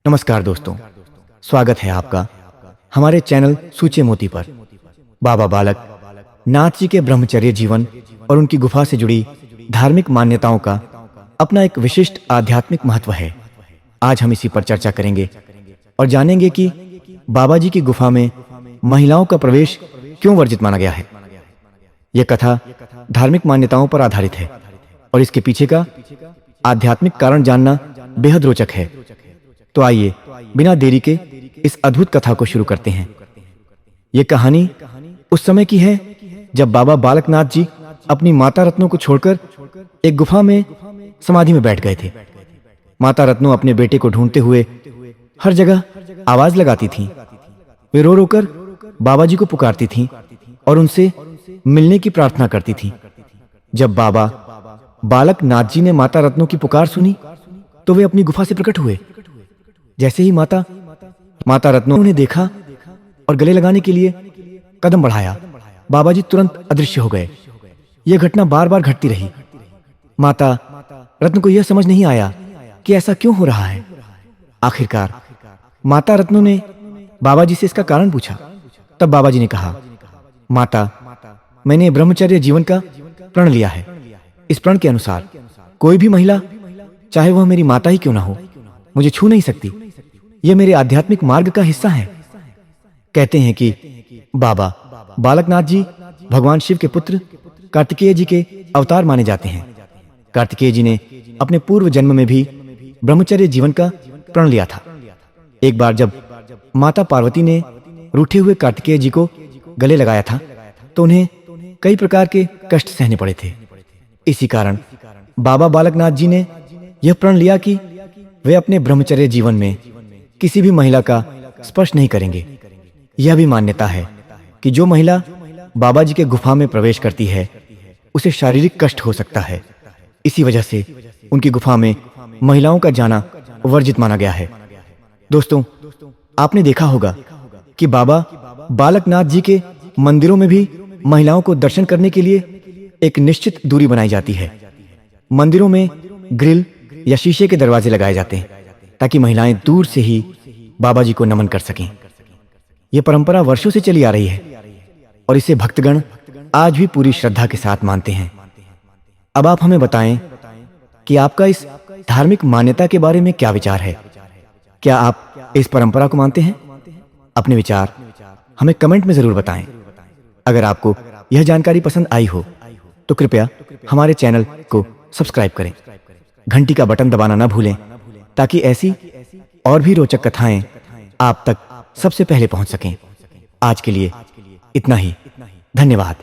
नमस्कार दोस्तों, स्वागत है आपका हमारे चैनल सूचे मोती पर। बाबा बालक नाथ जी के ब्रह्मचर्य जीवन और उनकी गुफा से जुड़ी धार्मिक मान्यताओं का अपना एक विशिष्ट आध्यात्मिक महत्व है। आज हम इसी पर चर्चा करेंगे और जानेंगे कि बाबा जी की गुफा में महिलाओं का प्रवेश क्यों वर्जित माना गया है। यह कथा धार्मिक मान्यताओं पर आधारित है और इसके पीछे का आध्यात्मिक कारण जानना बेहद रोचक है। तो आइए बिना देरी के इस अद्भुत कथा को शुरू करते हैं। यह कहानी उस समय की है जब बाबा बालकनाथ जी अपनी माता रत्नों को छोड़कर एक गुफा में समाधि में बैठ गए थे। माता रत्नों अपने बेटे को ढूंढते हुए हर जगह आवाज लगाती थीं। वे रो रोकर बाबा जी को पुकारती थीं और उनसे मिलने की प्रार्थना करती थीं। जब बाबा बालकनाथ जी ने माता रत्नों की पुकार सुनी तो वे अपनी गुफा से प्रकट हुए। जैसे ही माता रत्नों ने देखा और गले लगाने के लिए कदम बढ़ाया, बाबा जी तुरंत अदृश्य हो गए। यह घटना बार बार घटती रही। माता रत्न को यह समझ नहीं आया कि ऐसा क्यों हो रहा है। आखिरकार माता रत्नों ने बाबा जी से इसका कारण पूछा। तब बाबा जी ने कहा, माता, मैंने ब्रह्मचर्य जीवन का प्रण लिया है। इस प्रण के अनुसार कोई भी महिला, चाहे वह मेरी माता ही क्यों ना हो, मुझे छू नहीं सकती। यह मेरे आध्यात्मिक मार्ग का हिस्सा है। कहते हैं कि बाबा बालकनाथ जी भगवान शिव के पुत्र कार्तिकेय जी के अवतार माने जाते हैं। कार्तिकेय जी ने अपने पूर्व जन्म में भी ब्रह्मचर्य जीवन का प्रण लिया था। एक बार जब माता पार्वती ने रूठे हुए कार्तिकेय जी को गले लगाया था तो उन्हें कई प्रकार के कष्ट सहने पड़े थे। इसी कारण बाबा बालकनाथ जी ने यह प्रण लिया कि वे अपने ब्रह्मचर्य जीवन में किसी भी महिला का स्पर्श नहीं करेंगे। यह भी मान्यता है कि जो महिला बाबा जी के गुफा में प्रवेश करती है उसे शारीरिक कष्ट हो सकता है। इसी वजह से उनकी गुफा में महिलाओं का जाना वर्जित माना गया है। दोस्तों, आपने देखा होगा कि बाबा बालकनाथ जी के मंदिरों में भी महिलाओं को दर्शन करने के लिए एक निश्चित दूरी बनाई जाती है। मंदिरों में ग्रिल या शीशे के दरवाजे लगाए जाते हैं ताकि महिलाएं दूर से ही बाबा जी को नमन कर सकें। यह परंपरा वर्षों से चली आ रही है और इसे भक्तगण आज भी पूरी श्रद्धा के साथ मानते हैं। अब आप हमें बताएं कि आपका इस धार्मिक मान्यता के बारे में क्या विचार है। क्या आप इस परंपरा को मानते हैं? अपने विचार हमें कमेंट में जरूर बताएं। अगर आपको यह जानकारी पसंद आई हो तो कृपया हमारे चैनल को सब्सक्राइब करें। घंटी का बटन दबाना ना भूलें ताकि ऐसी और भी रोचक कथाएं आप तक सबसे पहले पहुंच सकें। आज के लिए इतना ही। धन्यवाद।